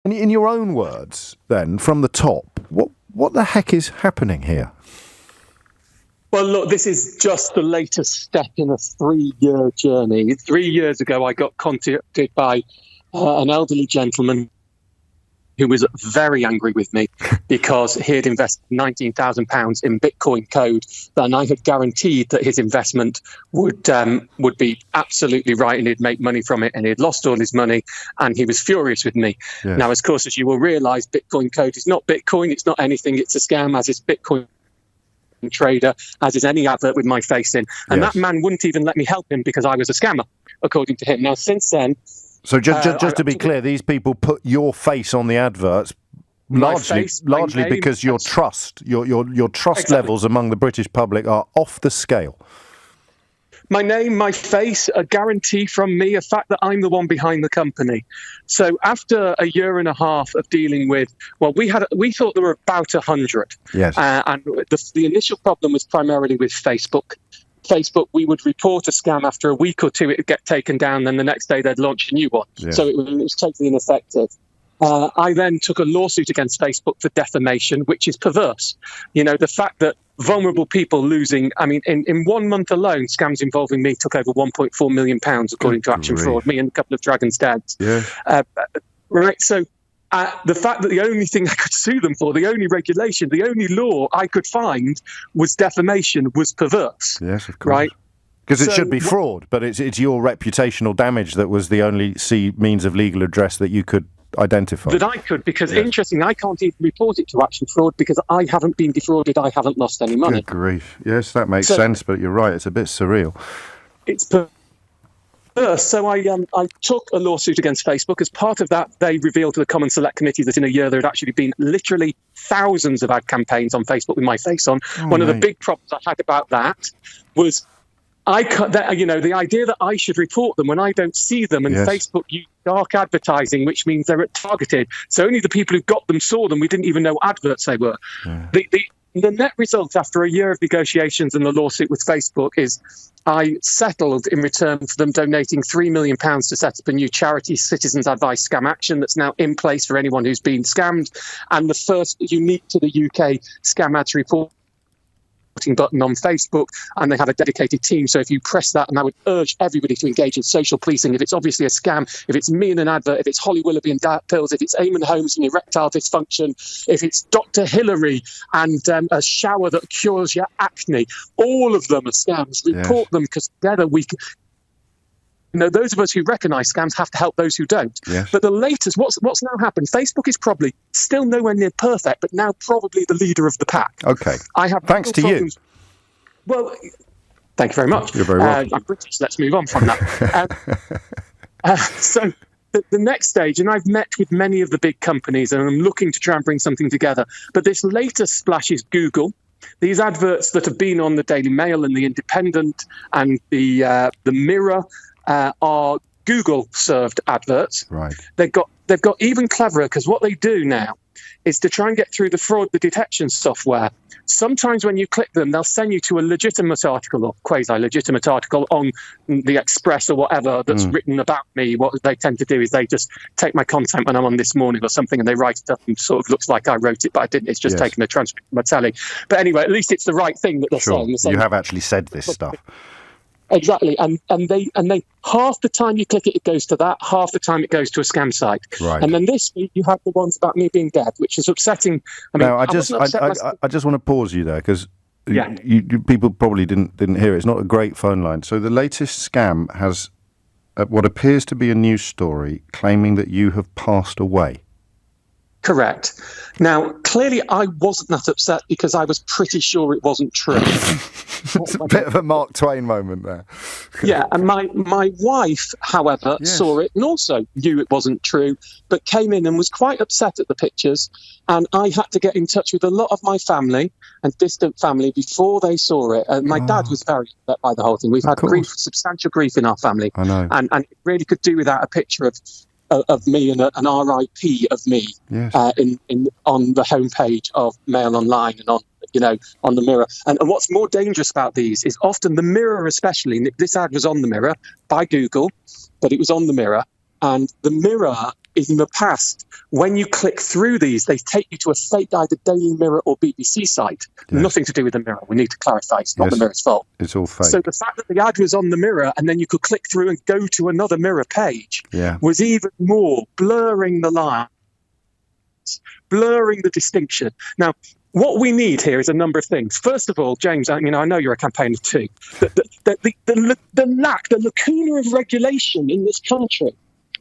And in your own words, then, from the top, what the heck is happening here? Well, look, this is just the latest step in a 3-year journey. 3 years ago, I got contacted by an elderly gentleman who was very angry with me because he had invested £19,000 in Bitcoin code, and I had guaranteed that his investment would be absolutely right and he'd make money from it, and he had lost all his money, and he was furious with me. Yes. Now, of course, as you will realise, Bitcoin code is not Bitcoin, it's not anything, it's a scam, as is Bitcoin trader, as is any advert with my face in. And that man wouldn't even let me help him because I was a scammer, according to him. Now, since then... So just to be clear, these people put your face on the adverts largely because your trust levels among the British public are off the scale. My name, my face, a guarantee from me, a fact that I'm the one behind the company. So after a year and a half of dealing with, well, we thought there were about 100. Yes. And the initial problem was primarily with Facebook. Facebook, we would report a scam after a week or two, it would get taken down, then the next day they'd launch a new one. Yes. So it was totally ineffective. I then took a lawsuit against Facebook for defamation, which is perverse. You know, the fact that vulnerable people losing, I mean, in 1 month alone, scams involving me took over £1.4 million, according to Action Fraud, me and a couple of Dragon's dads. Yeah. Right, so... the fact that the only thing I could sue them for, the only regulation, the only law I could find was defamation, was perverse. Yes, of course. Right? Because it should be fraud, but it's your reputational damage that was the only means of legal redress that you could identify. That I could, because interestingly, I can't even report it to Action Fraud because I haven't been defrauded, I haven't lost any money. Good grief. Yes, that makes sense, but you're right, it's a bit surreal. It's perverse. So I took a lawsuit against Facebook. As part of that, they revealed to the Common Select Committee that in a year there had actually been literally thousands of ad campaigns on Facebook with my face on. One of the big problems I had about that was the idea that I should report them when I don't see them, and Facebook used dark advertising, which means they're targeted. So only the people who got them saw them. We didn't even know adverts they were. Yeah. The net result after a year of negotiations and the lawsuit with Facebook is I settled in return for them donating £3 million to set up a new charity, Citizens Advice Scam Action, that's now in place for anyone who's been scammed, and the first unique to the UK scam ads report button on Facebook, and they have a dedicated team. So if you press that, and I would urge everybody to engage in social policing. If it's obviously a scam, if it's me in an advert, if it's Holly Willoughby and diet pills, if it's Eamon Holmes and erectile dysfunction, if it's Dr. Hillary and a shower that cures your acne, all of them are scams. Report them, because together we can... You know, those of us who recognise scams have to help those who don't. Yes. But the latest, what's now happened, Facebook is probably still nowhere near perfect, but now probably the leader of the pack. Okay. Thanks to you. Well, thank you very much. You're very welcome. I'm British, let's move on from that. So the next stage, and I've met with many of the big companies, and I'm looking to try and bring something together. But this latest splash is Google. These adverts that have been on the Daily Mail and the Independent and the Mirror are Google-served adverts. Right. They've got even cleverer, because what they do now is to try and get through the fraud detection software. Sometimes when you click them, they'll send you to a legitimate article or quasi-legitimate article on the Express or whatever that's written about me. What they tend to do is they just take my content when I'm on This Morning or something, and they write it up and sort of looks like I wrote it, but I didn't. It's just taking a transcript from my telly. But anyway, at least it's the right thing that they're saying. You have actually said this stuff. Exactly, and they half the time you click it, it goes to that. Half the time it goes to a scam site. Right. And then this week you have the ones about me being dead, which is upsetting. I mean, I just want to pause you there, because you people probably didn't hear it. It's not a great phone line. So the latest scam has what appears to be a news story claiming that you have passed away. Correct. Now, clearly I wasn't that upset because I was pretty sure it wasn't true. It's a bit of a Mark Twain moment there. Yeah, and my wife, however, saw it and also knew it wasn't true, but came in and was quite upset at the pictures. And I had to get in touch with a lot of my family and distant family before they saw it. And my dad was very upset by the whole thing. We've had substantial grief in our family. I know. And it really could do without a picture of me and an RIP of me on the homepage of Mail Online and on the Mirror. And what's more dangerous about these is often the Mirror, especially. This ad was on the Mirror by Google, but it was on the Mirror, and the Mirror in the past, when you click through these, they take you to a fake either Daily Mirror or BBC site. Yes. Nothing to do with the Mirror. We need to clarify. It's not the Mirror's fault. It's all fake. So the fact that the ad was on the Mirror and then you could click through and go to another Mirror page was even more blurring the lines, blurring the distinction. Now, what we need here is a number of things. First of all, James, I know you're a campaigner too. The lacuna of regulation in this country.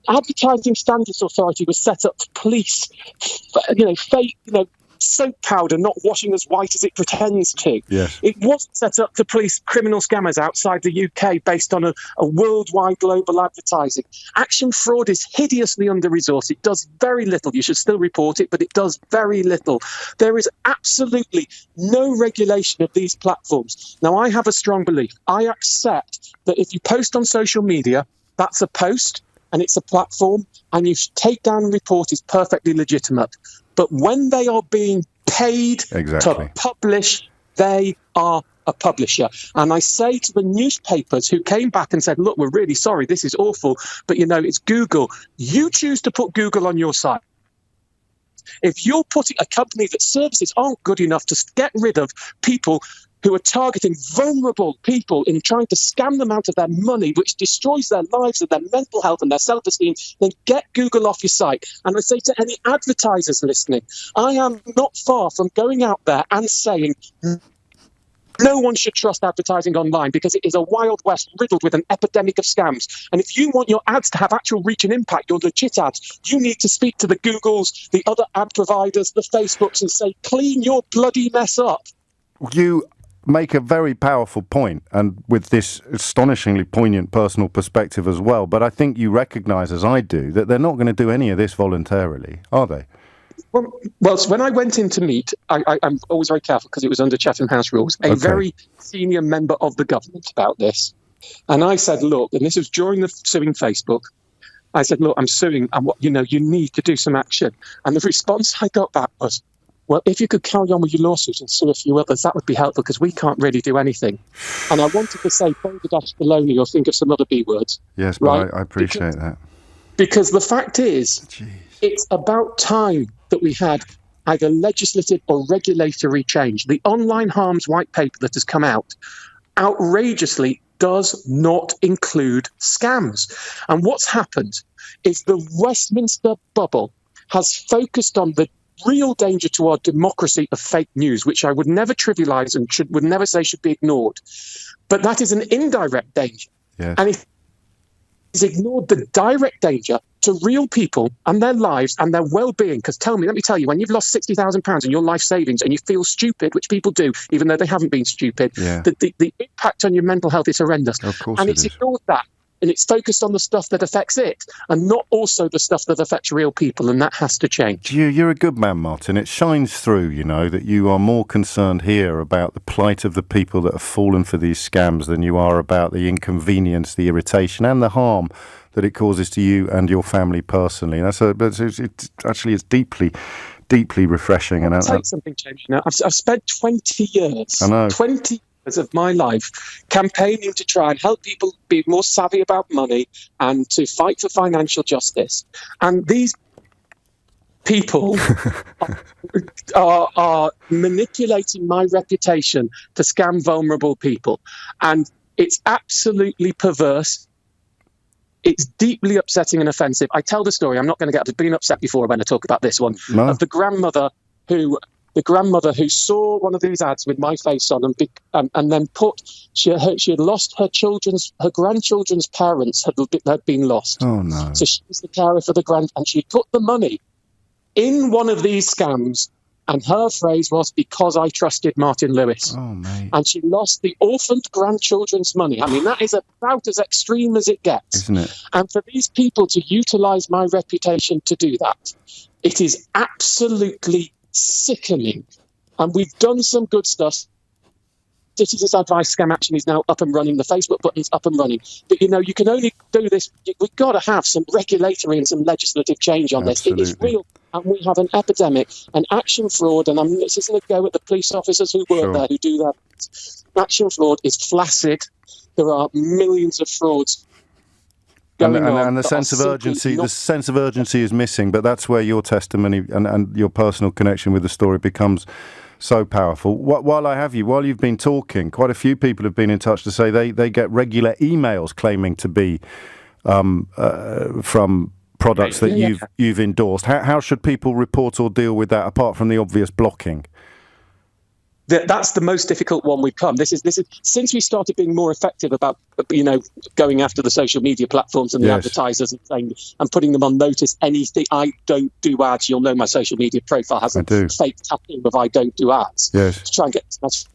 Advertising Standards Authority was set up to police, fake, soap powder not washing as white as it pretends to. Yes. It wasn't set up to police criminal scammers outside the UK based on a worldwide global advertising. Action fraud is hideously under-resourced. It does very little. You should still report it, but it does very little. There is absolutely no regulation of these platforms. Now, I have a strong belief. I accept that if you post on social media, that's a post and it's a platform, and you take down and report is perfectly legitimate. But when they are being paid to publish, they are a publisher. And I say to the newspapers who came back and said, look, we're really sorry, this is awful, but it's Google. You choose to put Google on your site. If you're putting a company that services aren't good enough to get rid of people who are targeting vulnerable people in trying to scam them out of their money, which destroys their lives and their mental health and their self-esteem, then get Google off your site. And I say to any advertisers listening, I am not far from going out there and saying no one should trust advertising online because it is a wild west riddled with an epidemic of scams. And if you want your ads to have actual reach and impact, your legit ads, you need to speak to the Googles, the other ad providers, the Facebooks, and say, clean your bloody mess up. You make a very powerful point, and with this astonishingly poignant personal perspective as well. But I think you recognise, as I do, that they're not going to do any of this voluntarily, are they? Well, so when I went in to meet, I'm always very careful because it was under Chatham House rules, a very senior member of the government about this. And I said, look, and this was during the suing Facebook, I said, look, I'm suing, and you need to do some action. And the response I got back was, well, if you could carry on with your lawsuit and sue a few others, that would be helpful because we can't really do anything. And I wanted to say Bangladesh baloney or think of some other B words. Yes, but right? I appreciate that. Because the fact is, it's about time that we had either legislative or regulatory change. The online harms white paper that has come out outrageously does not include scams. And what's happened is the Westminster bubble has focused on the real danger to our democracy of fake news, which I would never trivialise and would never say should be ignored. But that is an indirect danger. Yes. And it has ignored the direct danger to real people and their lives and their well-being. Because let me tell you, when you've lost £60,000 in your life savings and you feel stupid, which people do, even though they haven't been stupid, the impact on your mental health is horrendous. Of course and it's ignored that. And it's focused on the stuff that affects it and not also the stuff that affects real people. And that has to change. You're a good man, Martin. It shines through, that you are more concerned here about the plight of the people that have fallen for these scams than you are about the inconvenience, the irritation and the harm that it causes to you and your family personally. And it's deeply, deeply refreshing. I'll tell you something, James. I've spent 20 years. I know. 20 of my life campaigning to try and help people be more savvy about money and to fight for financial justice. And these people are manipulating my reputation to scam vulnerable people. And it's absolutely perverse. It's deeply upsetting and offensive. I tell the story, I'm not going to get to being upset before when I talk about this one, of the grandmother who saw one of these ads with my face on and then she had lost her grandchildren's parents had been lost. Oh no! So she was the carer for and she put the money in one of these scams, and her phrase was, "Because I trusted Martin Lewis." Oh mate! And she lost the orphaned grandchildren's money. I mean, that is about as extreme as it gets, isn't it? And for these people to utilise my reputation to do that, it is absolutely sickening. And we've done some good stuff. Citizens Advice Scam Action is now up and running. The Facebook button's up and running. But, you can only do this. We've got to have some regulatory and some legislative change on Absolutely. this. It is real. And we have an epidemic, an action fraud. And this isn't a go at the police officers who work there, who do that. Action fraud is flaccid. There are millions of frauds going on. And the that sense are of simply urgency, not- the sense of urgency is missing. But that's where your testimony and your personal connection with the story becomes so powerful. While I have you, while you've been talking, quite a few people have been in touch to say they get regular emails claiming to be from products that you've endorsed. How should people report or deal with that, apart from the obvious blocking? That's the most difficult one we've come. This is since we started being more effective about going after the social media platforms and the advertisers and saying and putting them on notice. Anything I don't do ads. You'll know my social media profile has a fake tattoo of I don't do ads. Yes. To try and get this message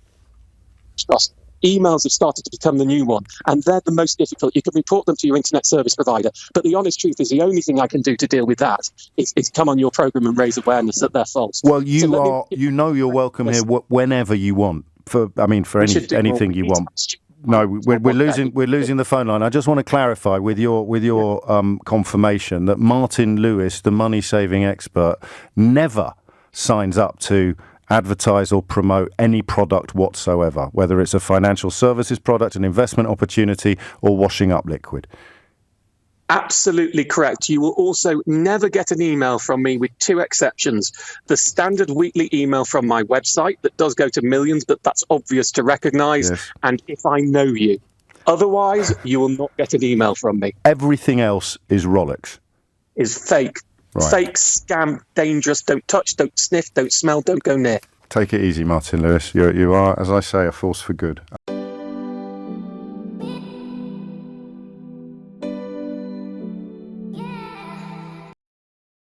across. Emails have started to become the new one, and they're the most difficult. You can report them to your internet service provider, but the honest truth is the only thing I can do to deal with that is come on your program and raise awareness that they're false. Well, you're welcome here whenever you want. For anything you want. No, we're losing the phone line. I just want to clarify with your confirmation that Martin Lewis, the money saving expert, never signs up to advertise or promote any product whatsoever, whether it's a financial services product, an investment opportunity, or washing up liquid. Absolutely correct. You will also never get an email from me with two exceptions. The standard weekly email from my website that does go to millions, but that's obvious to recognise. Yes. And if I know you. Otherwise, you will not get an email from me. Everything else is Rolex. Is fake. Right. Fake, scam, dangerous, don't touch, don't sniff, don't smell, don't go near. Take it easy, Martin Lewis. You are, as I say, a force for good.